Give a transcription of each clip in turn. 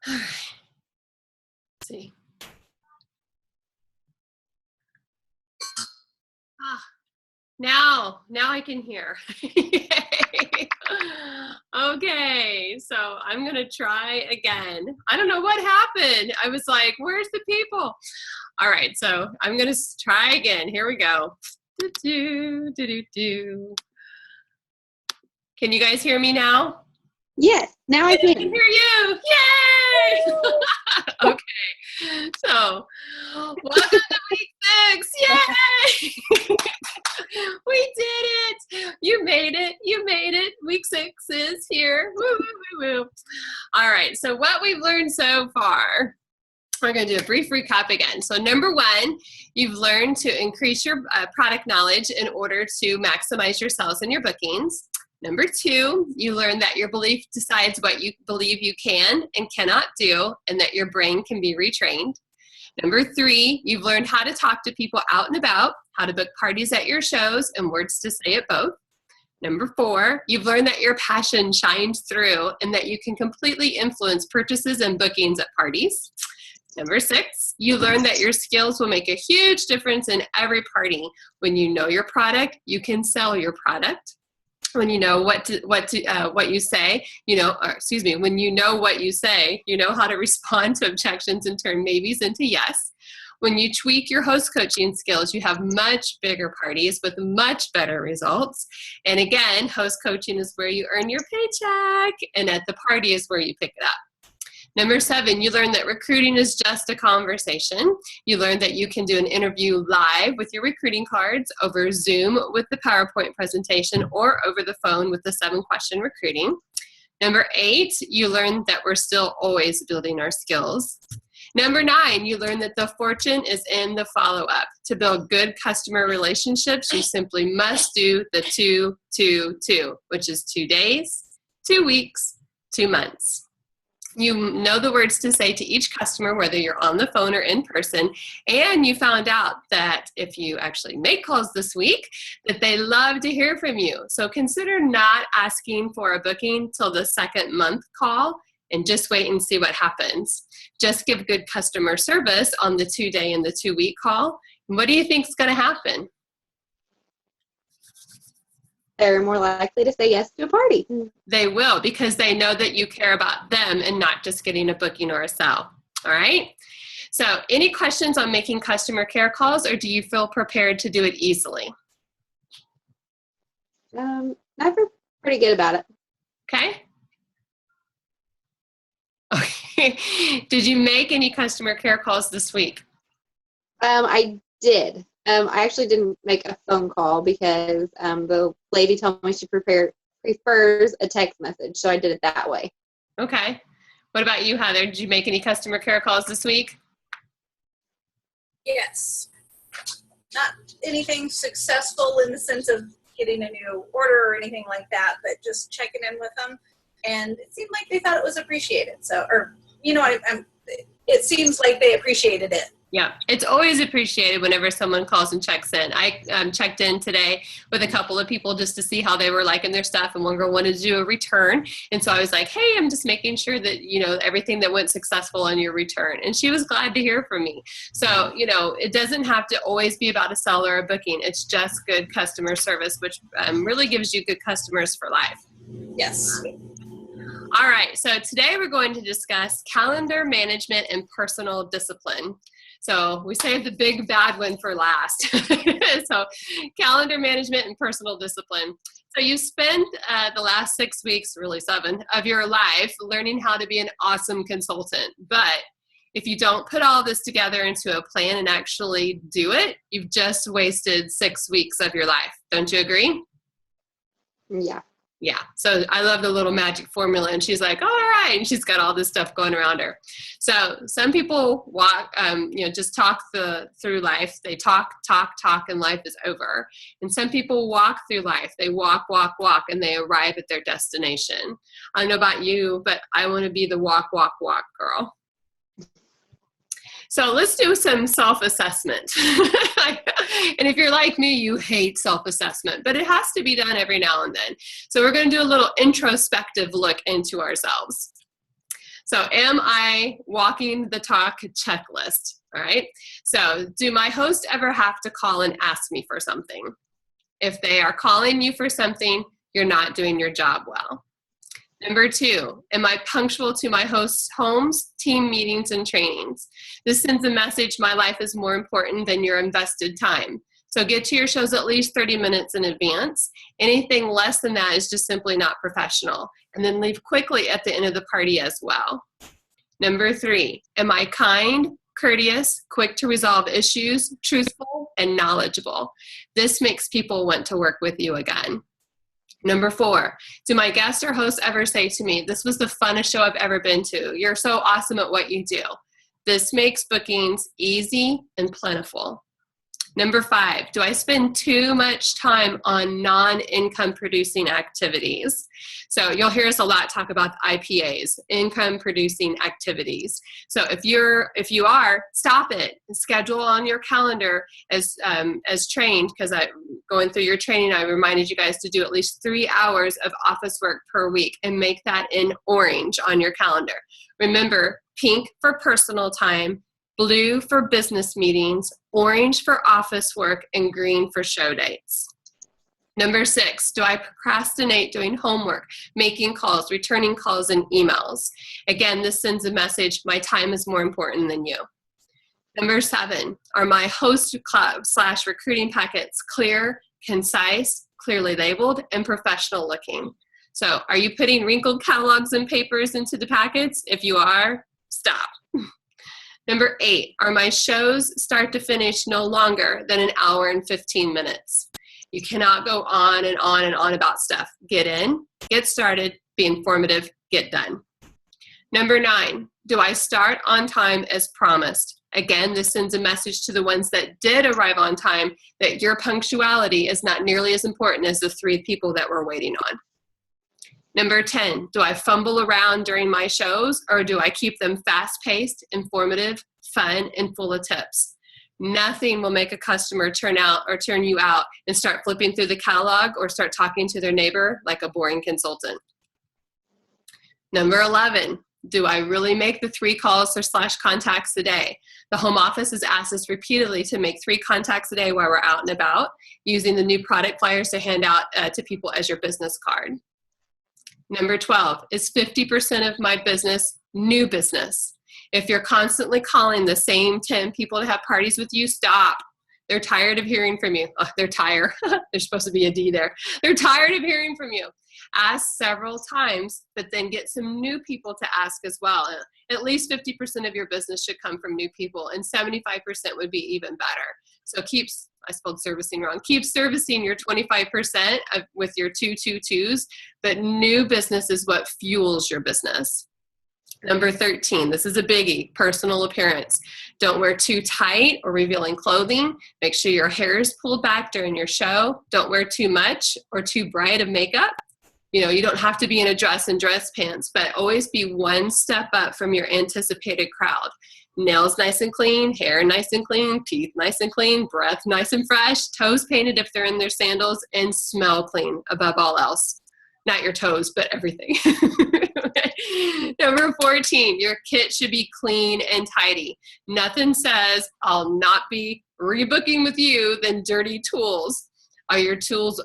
Let's see. Now I can hear. Yay. Okay, so I'm gonna try again. I don't know what happened. I was like, where's the people? All right, so I'm gonna try again. Here we go. Can you guys hear me now? Yes, now I I can. hear you. Yay! Okay, so welcome to week 6. Yay! We did it. You made it. You made it. Week 6 is here. Woo, woo, woo, woo. All right, so what we've learned so far, we're going to do a brief recap again. So number 1, you've learned to increase your product knowledge in order to maximize your sales and your bookings. Number 2, you learned that your belief decides what you believe you can and cannot do, and that your brain can be retrained. Number 3, you've learned how to talk to people out and about, how to book parties at your shows, and words to say at both. Number 4, you've learned that your passion shines through and that you can completely influence purchases and bookings at parties. Number 6, you learned that your skills will make a huge difference in every party. When you know your product, you can sell your product. When you know what you say, when you know what you say, you know how to respond to objections and turn maybes into yes. When you tweak your host coaching skills, you have much bigger parties with much better results. And again, host coaching is where you earn your paycheck, and at the party is where you pick it up. Number 7, you learn that recruiting is just a conversation. You learn that you can do an interview live with your recruiting cards, over Zoom with the PowerPoint presentation, or over the phone with the 7-question recruiting. Number 8, you learn that we're still always building our skills. Number 9, you learn that the fortune is in the follow-up. To build good customer relationships, you simply must do the 2, 2, 2, which is 2 days, 2 weeks, 2 months. You know the words to say to each customer, whether you're on the phone or in person, and you found out that if you actually make calls this week, that they love to hear from you. So consider not asking for a booking till the 2nd month call, and just wait and see what happens. Just give good customer service on the 2-day and the 2-week call. What do you think is going to happen? They're more likely to say yes to a party. They will, because they know that you care about them and not just getting a booking or a sale. All right? So any questions on making customer care calls, or do you feel prepared to do it easily? I feel pretty good about it. Okay. Okay. Did you make any customer care calls this week? I did. I actually didn't make a phone call because the lady told me she prefers a text message, so I did it that way. Okay. What about you, Heather? Did you make any customer care calls this week? Yes. Not anything successful in the sense of getting a new order or anything like that, but just checking in with them. And it seemed like they thought it was appreciated. So, or, it seems like they appreciated it. Yeah, it's always appreciated whenever someone calls and checks in. I checked in today with a couple of people just to see how they were liking their stuff, and one girl wanted to do a return. And so I was like, hey, I'm just making sure that, everything that went successful on your return. And she was glad to hear from me. So, it doesn't have to always be about a sell or a booking. It's just good customer service, which really gives you good customers for life. Yes. All right, so today we're going to discuss calendar management and personal discipline. So we saved the big bad one for last. So calendar management and personal discipline. So you spent the last 6 weeks, really 7, of your life learning how to be an awesome consultant. But if you don't put all this together into a plan and actually do it, you've just wasted 6 weeks of your life. Don't you agree? Yeah. Yeah, so I love the little magic formula, and she's like, all right, and she's got all this stuff going around her. So some people walk, just talk through life. They talk, and life is over. And some people walk through life. They walk, and they arrive at their destination. I don't know about you, but I want to be the walk, girl. So let's do some self-assessment. And if you're like me, you hate self-assessment, but it has to be done every now and then. So we're going to do a little introspective look into ourselves. So am I walking the talk checklist? All right. So do my hosts ever have to call and ask me for something? If they are calling you for something, you're not doing your job well. Number 2, am I punctual to my hosts' homes, team meetings, and trainings? This sends a message my life is more important than your invested time. So get to your shows at least 30 minutes in advance. Anything less than that is just simply not professional. And then leave quickly at the end of the party as well. Number 3, am I kind, courteous, quick to resolve issues, truthful, and knowledgeable? This makes people want to work with you again. Number 4, do my guests or hosts ever say to me, this was the funnest show I've ever been to. You're so awesome at what you do. This makes bookings easy and plentiful. Number 5, do I spend too much time on non-income producing activities? So you'll hear us a lot talk about IPAs, income producing activities. So if you are, stop it. Schedule on your calendar as trained, because going through your training, I reminded you guys to do at least 3 hours of office work per week and make that in orange on your calendar. Remember, pink for personal time, blue for business meetings, orange for office work, and green for show dates. Number 6, do I procrastinate doing homework, making calls, returning calls, and emails? Again, this sends a message, my time is more important than you. Number 7, are my host club / recruiting packets clear, concise, clearly labeled, and professional looking? So are you putting wrinkled catalogs and papers into the packets? If you are, stop. Number 8, are my shows start to finish no longer than an hour and 15 minutes? You cannot go on and on and on about stuff. Get in, get started, be informative, get done. Number 9, do I start on time as promised? Again, this sends a message to the ones that did arrive on time that your punctuality is not nearly as important as the 3 people that were waiting on. Number 10, do I fumble around during my shows, or do I keep them fast-paced, informative, fun, and full of tips? Nothing will make a customer turn you out and start flipping through the catalog or start talking to their neighbor like a boring consultant. Number 11, do I really make the 3 calls or / contacts a day? The home office has asked us repeatedly to make 3 contacts a day while we're out and about, using the new product flyers to hand out to people as your business card. Number 12, is 50% of my business new business? If you're constantly calling the same 10 people to have parties with you, stop. They're tired of hearing from you. Oh, they're tired. There's supposed to be a D there. They're tired of hearing from you. Ask several times, but then get some new people to ask as well. At least 50% of your business should come from new people, and 75% would be even better. So I spelled servicing wrong. Keep servicing your 25% with your 222s, but new business is what fuels your business. Number 13, this is a biggie, personal appearance. Don't wear too tight or revealing clothing. Make sure your hair is pulled back during your show. Don't wear too much or too bright of makeup. You don't have to be in a dress and dress pants, but always be one step up from your anticipated crowd. Nails nice and clean, hair nice and clean, teeth nice and clean, breath nice and fresh, toes painted if they're in their sandals, and smell clean above all else. Not your toes, but everything. Okay. Number 14, your kit should be clean and tidy. Nothing says, I'll not be rebooking with you than dirty tools. Are your tools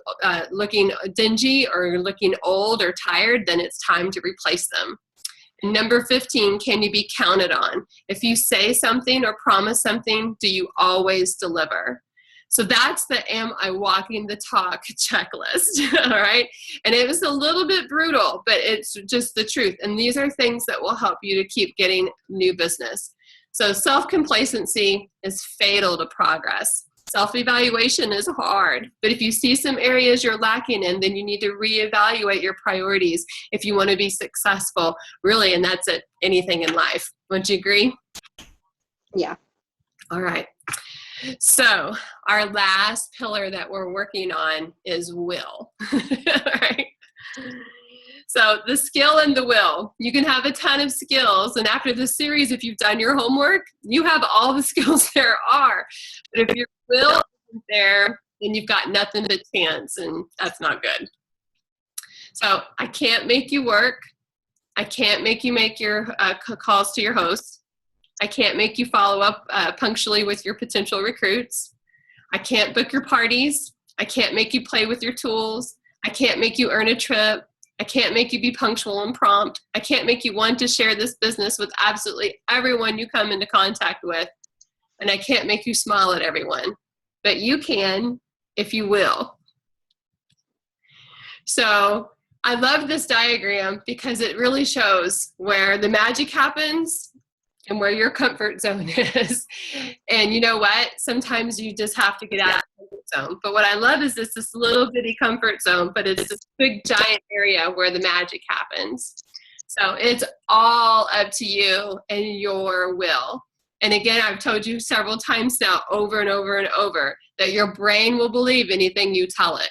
looking dingy or looking old or tired? Then it's time to replace them. And number 15, can you be counted on? If you say something or promise something, do you always deliver? So that's the am I walking the talk checklist, all right? And it was a little bit brutal, but it's just the truth. And these are things that will help you to keep getting new business. So self-complacency is fatal to progress. Self-evaluation is hard, but if you see some areas you're lacking in, then you need to reevaluate your priorities if you want to be successful, really, and that's at anything in life. Wouldn't you agree? Yeah. All right. So our last pillar that we're working on is will. All right. So the skill and the will. You can have a ton of skills, and after this series, if you've done your homework, you have all the skills there are. But if your will isn't there, then you've got nothing but chance, and that's not good. So I can't make you work. I can't make you make your calls to your host. I can't make you follow up punctually with your potential recruits. I can't book your parties. I can't make you play with your tools. I can't make you earn a trip. I can't make you be punctual and prompt. I can't make you want to share this business with absolutely everyone you come into contact with. And I can't make you smile at everyone. But you can if you will. So I love this diagram because it really shows where the magic happens and where your comfort zone is. And you know what? Sometimes you just have to get out of the comfort zone. But what I love is it's this little bitty comfort zone, but it's this big giant area where the magic happens. So it's all up to you and your will. And again, I've told you several times now, over and over and over, that your brain will believe anything you tell it.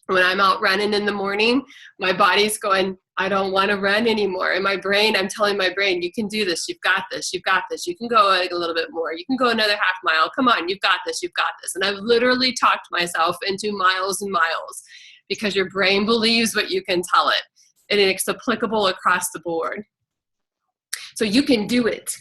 When I'm out running in the morning, my body's going, I don't want to run anymore. In my brain, I'm telling my brain, you can do this. You've got this. You've got this. You can go a little bit more. You can go another half mile. Come on. You've got this. You've got this. And I've literally talked myself into miles and miles because your brain believes what you can tell it. And it's applicable across the board. So you can do it.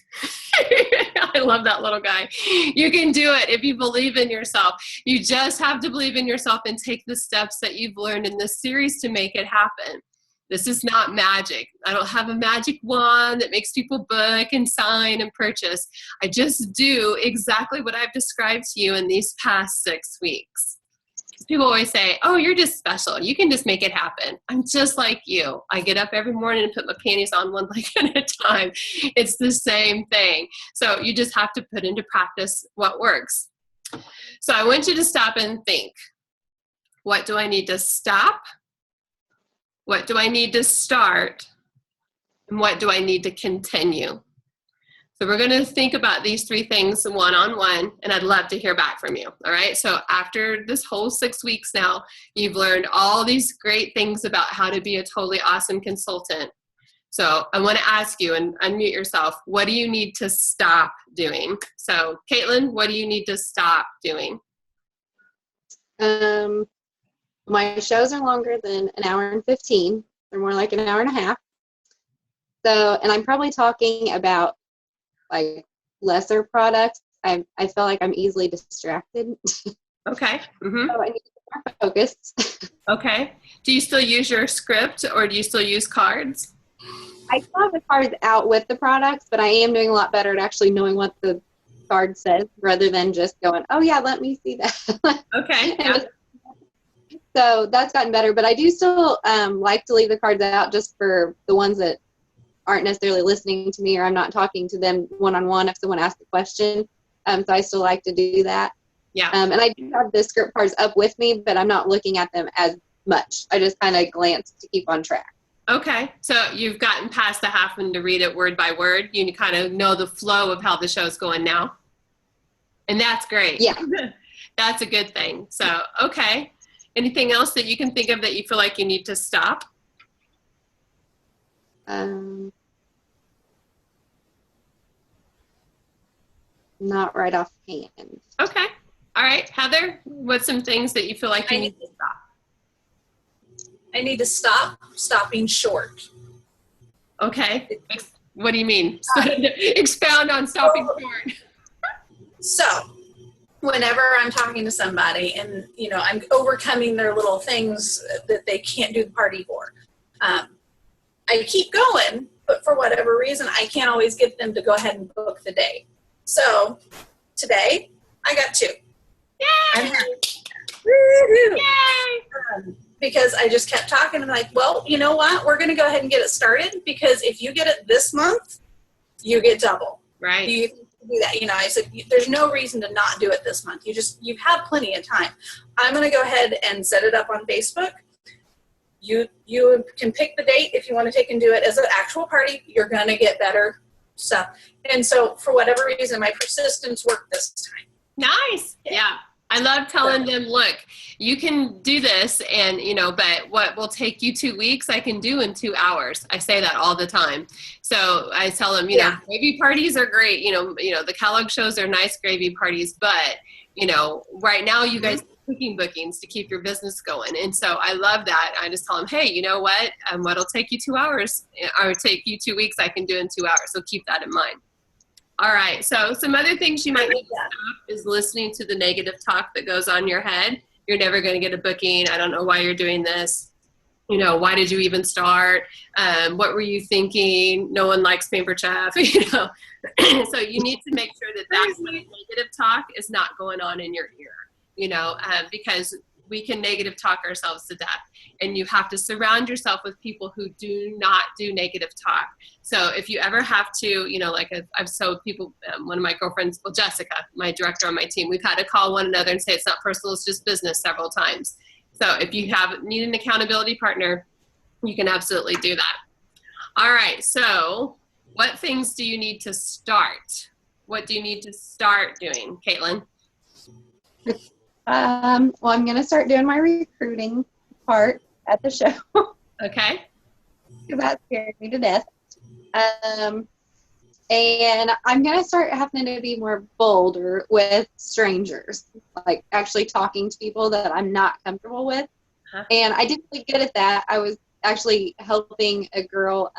I love that little guy. You can do it if you believe in yourself. You just have to believe in yourself and take the steps that you've learned in this series to make it happen. This is not magic. I don't have a magic wand that makes people book and sign and purchase. I just do exactly what I've described to you in these past 6 weeks. People always say, oh, you're just special. You can just make it happen. I'm just like you. I get up every morning and put my panties on one leg at a time. It's the same thing. So you just have to put into practice what works. So I want you to stop and think. What do I need to stop? What do I need to start? And what do I need to continue? So we're going to think about these 3 things one-on-one, and I'd love to hear back from you. All right. So after this whole 6 weeks now, you've learned all these great things about how to be a totally awesome consultant. So I want to ask you, and unmute yourself, what do you need to stop doing? So Caitlin, what do you need to stop doing? My shows are longer than an hour and 15. They're more like an hour and a half. So, and I'm probably talking about like lesser products. I feel like I'm easily distracted. Okay. Mm-hmm. So I need to be more focused. Okay. Do you still use your script or do you still use cards? I still have the cards out with the products, but I am doing a lot better at actually knowing what the card says rather than just going, oh yeah, let me see that. Okay. Yeah. So that's gotten better, but I do still like to leave the cards out just for the ones that aren't necessarily listening to me or I'm not talking to them one-on-one if someone asks a question. So I still like to do that. Yeah. And I do have the script cards up with me, but I'm not looking at them as much. I just kind of glance to keep on track. Okay. So you've gotten past the having to read it word by word. You kind of know the flow of how the show's going now. And that's great. Yeah. That's a good thing. So, okay. Anything else that you can think of that you feel like you need to stop? Not right offhand. Okay. All right. Heather, what's some things that you feel like you need to stop? I need to stop stopping short. Okay. What do you mean? Expound on stopping short. So whenever I'm talking to somebody and, you know, I'm overcoming their little things that they can't do the party for, I keep going, but for whatever reason, I can't always get them to go ahead and book the day. So today I got 2. Yay! I'm happy. Woo-hoo! Yay! Because I just kept talking. I'm like, well, you know what? We're going to go ahead and get it started because if you get it this month, you get double. Right. You do that. You know, I said, there's no reason to not do it this month. You have plenty of time. I'm going to go ahead and set it up on Facebook. You can pick the date if you want to take and do it as an actual party. You're going to get better stuff. And so for whatever reason, my persistence worked this time. Nice. Yeah. I love telling them, look, you can do this and, you know, but what will take you 2 weeks, I can do in 2 hours. I say that all the time. So I tell them, you know, gravy parties are great. You know, the Kellogg shows are nice gravy parties, but, you know, right now you guys cooking bookings to keep your business going. And so I love that. I just tell them, hey, you know what? What'll take you 2 hours or take you 2 weeks, I can do in 2 hours. So keep that in mind. All right. So some other things you might need to stop is listening to the negative talk that goes on in your head. You're never going to get a booking. I don't know why you're doing this. You know, why did you even start? What were you thinking? No one likes paper chaff, you know. So you need to make sure that that kind of negative talk is not going on in your ear, you know, because we can negative talk ourselves to death. And you have to surround yourself with people who do not do negative talk. So if you ever have to, you know, like I've told people, one of my girlfriends, well, Jessica, my director on my team, we've had to call one another and say it's not personal, it's just business several times. So if you need an accountability partner, you can absolutely do that. All right, so what things do you need to start? What do you need to start doing, Caitlin? Well, I'm going to start doing my recruiting part at the show. Okay. Because that scared me to death. And I'm going to start having to be more bolder with strangers, like actually talking to people that I'm not comfortable with. Huh. And I did really good at that. I was actually helping a girl.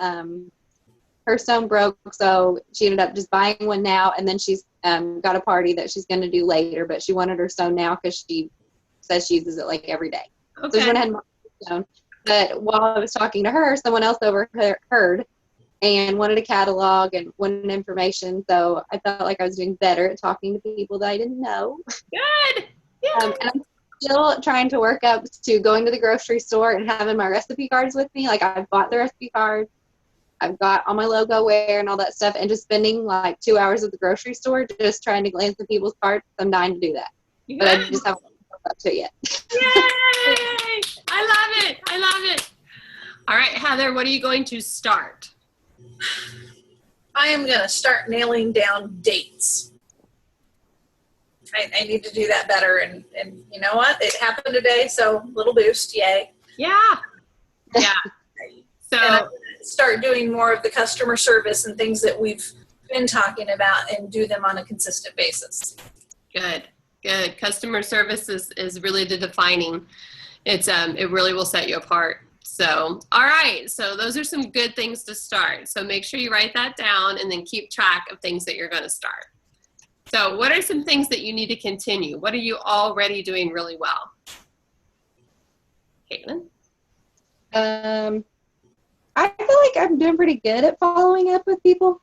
Her stone broke, so she ended up just buying one now, and then she's got a party that she's going to do later, but she wanted her stone now because she says she uses it like every day. Okay. So she went ahead and bought her stone. But while I was talking to her, someone else overheard and wanted a catalog and wanted information. So I felt like I was doing better at talking to people that I didn't know. Good. And I'm still trying to work up to going to the grocery store and having my recipe cards with me. Like, I've bought the recipe cards. I've got all my logo wear and all that stuff, and just spending like 2 hours at the grocery store just trying to glance at people's carts. I'm dying to do that. Yes. But I just haven't up to it yet. Yay! I love it. I love it. All right, Heather, what are you going to start? I am going to start nailing down dates. I need to do that better. And you know what? It happened today, so little boost. Yay. Yeah. Yeah. So And I'm going to start doing more of the customer service and things that we've been talking about and do them on a consistent basis. good. Good. Customer service is really the defining. It really will set you apart. So, all right. So those are some good things to start. So make sure you write that down and then keep track of things that you're going to start. So what are some things that you need to continue? What are you already doing really well? Caitlin? I feel like I'm doing pretty good at following up with people.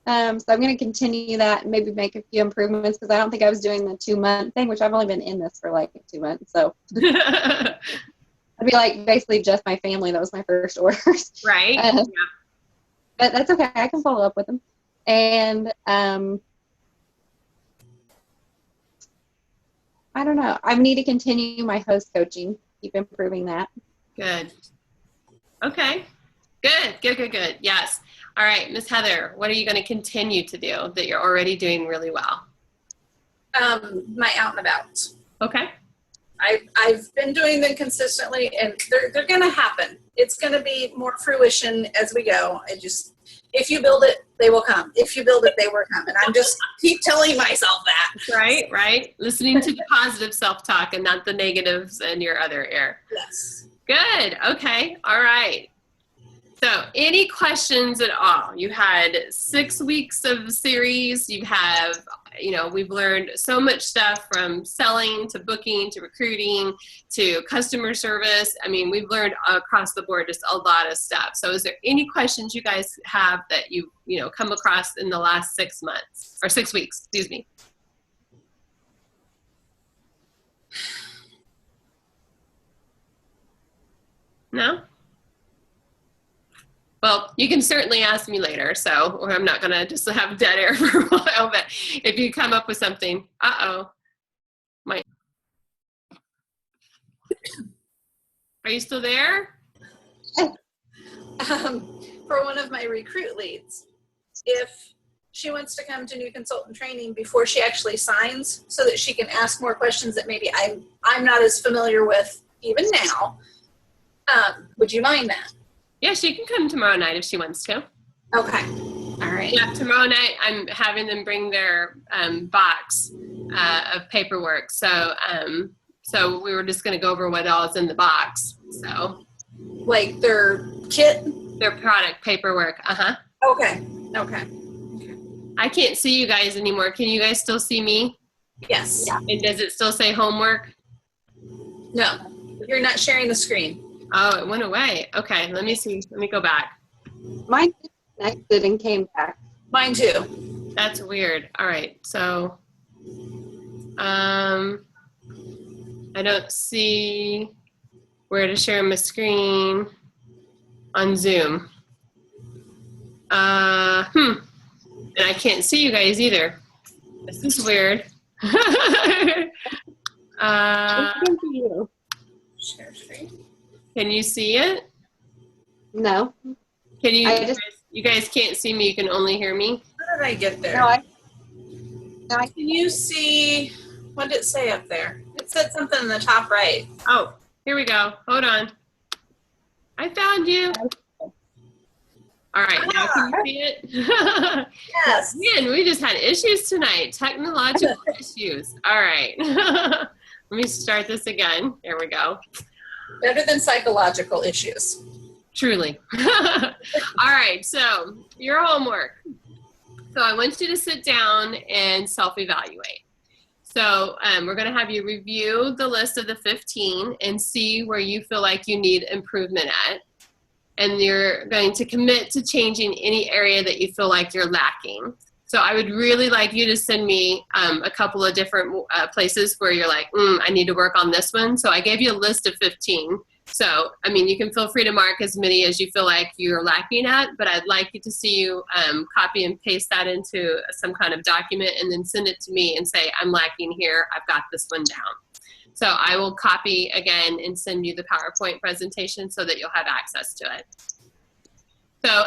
So I'm going to continue that and maybe make a few improvements, because I don't think I was doing the 2-month thing, which I've only been in this for like 2 months. So I'd be like basically just my family. That was my first orders. Right. Yeah. But that's okay. I can follow up with them. And I don't know. I need to continue my host coaching, keep improving that. Good. Okay. Good. Yes. All right, Miss Heather, what are you going to continue to do that you're already doing really well? My out and about. Okay. I've been doing them consistently, and they're going to happen. It's going to be more fruition as we go. If you build it, they will come. If you build it, they will come. And I'm just keep telling myself that. Right. Listening to the positive self-talk and not the negatives in your other ear. Yes. Good. Okay. All right. So any questions at all? You had 6 weeks of series. You have, we've learned so much stuff from selling to booking to recruiting to customer service. I mean, we've learned across the board just a lot of stuff. So is there any questions you guys have that you come across in the last 6 months or 6 weeks, excuse me? No? Well, you can certainly ask me later, or I'm not going to just have dead air for a while, but if you come up with something, are you still there? For one of my recruit leads, if she wants to come to new consultant training before she actually signs so that she can ask more questions that maybe I'm not as familiar with even now, would you mind that? Yeah, she can come tomorrow night if she wants to. Okay. All right. Yeah, tomorrow night I'm having them bring their box of paperwork. So So we were just going to go over what all is in the box. So Like their kit? their product paperwork. Okay. Okay. I can't see you guys anymore. Can you guys still see me? Yes. Yeah. And does it still say homework? No, you're not sharing the screen. Oh, it went away. Okay, let me see. Let me go back. Mine disconnected and came back. Mine too. That's weird. All right, so I don't see where to share my screen on Zoom. And I can't see you guys either. This is weird. Good for you. Share screen. Can you see it? No. Can you? I just- You guys can't see me. You can only hear me. How did I get there? No, I Can you see, what did it say up there? It said something in the top right. Oh, here we go. Hold on. I found you. All right, now can you see it? Yes. Man, we just had issues tonight. Technological issues. All right. Let me start this again. There we go. Better than psychological issues. Truly. All right, so your homework. So I want you to sit down and self-evaluate. So we're going to have you review the list of the 15 and see where you feel like you need improvement at. And you're going to commit to changing any area that you feel like you're lacking. So I would really like you to send me a couple of different places where you're like, I need to work on this one. So I gave you a list of 15. So, I mean, you can feel free to mark as many as you feel like you're lacking at, but I'd like you to see you copy and paste that into some kind of document and then send it to me and say, I'm lacking here. I've got this one down. So I will copy again and send you the PowerPoint presentation so that you'll have access to it. So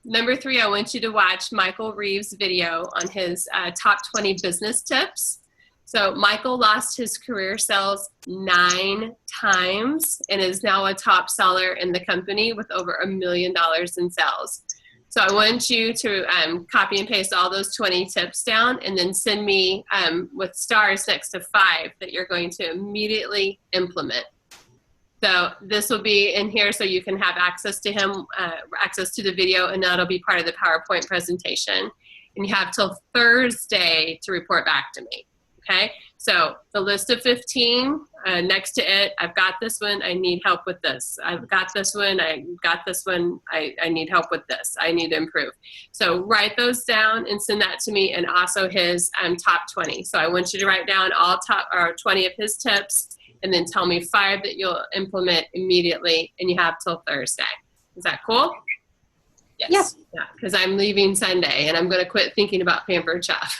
number 3, I want you to watch Michael Reeves' video on his top 20 business tips. So Michael lost his career sales 9 times and is now a top seller in the company with over $1 million in sales. So I want you to copy and paste all those 20 tips down and then send me with stars next to 5 that you're going to immediately implement. So this will be in here so you can have access to him, access to the video, and that'll be part of the PowerPoint presentation. And you have till Thursday to report back to me. Okay, so the list of 15, next to it, I've got this one, I need help with this. I've got this one, I got this one, I need help with this. I need to improve. So write those down and send that to me, and also his top 20. So I want you to write down all top or 20 of his tips, and then tell me 5 that you'll implement immediately, and you have till Thursday. Is that cool? Yes. Yeah, because I'm leaving Sunday and I'm going to quit thinking about Pampered Chef.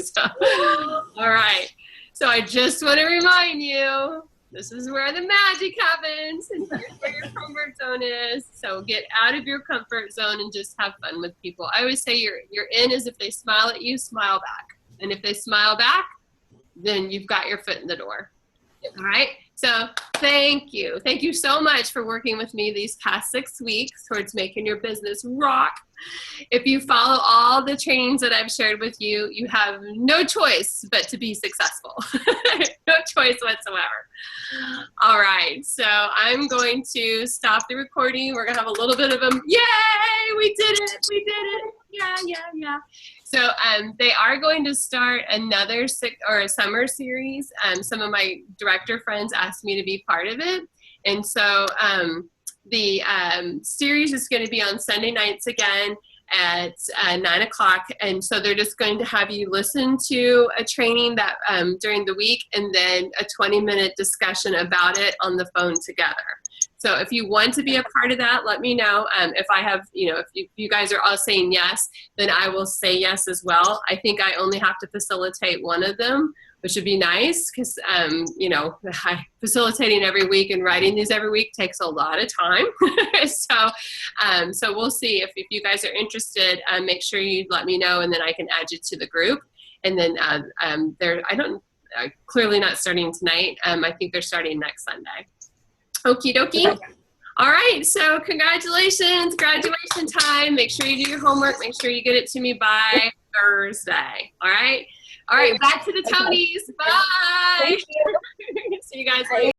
So, all right. So I just want to remind you, this is where the magic happens and here's where your comfort zone is. So get out of your comfort zone and just have fun with people. I always say your in is if they smile at you, smile back. And if they smile back, then you've got your foot in the door. All right. So thank you. Thank you so much for working with me these past 6 weeks towards making your business rock. If you follow all the trainings that I've shared with you, you have no choice but to be successful. No choice whatsoever. All right. So I'm going to stop the recording. We're going to have a little bit of a, yay, we did it. We did it. Yeah. So they are going to start another summer series. Some of my director friends asked me to be part of it. And so the series is going to be on Sunday nights again at 9 o'clock. And so they're just going to have you listen to a training that during the week and then a 20-minute discussion about it on the phone together. So if you want to be a part of that, let me know. If I have, if you guys are all saying yes, then I will say yes as well. I think I only have to facilitate one of them, which would be nice because, facilitating every week and writing these every week takes a lot of time. So we'll see if you guys are interested. Make sure you let me know, and then I can add you to the group. And then they're clearly not starting tonight. I think they're starting next Sunday. Okie dokie. All right, so congratulations, graduation time. Make sure you do your homework. Make sure you get it to me by Thursday. All right. All right, back to the Tonys. Bye. Thank you. See you guys Bye. later.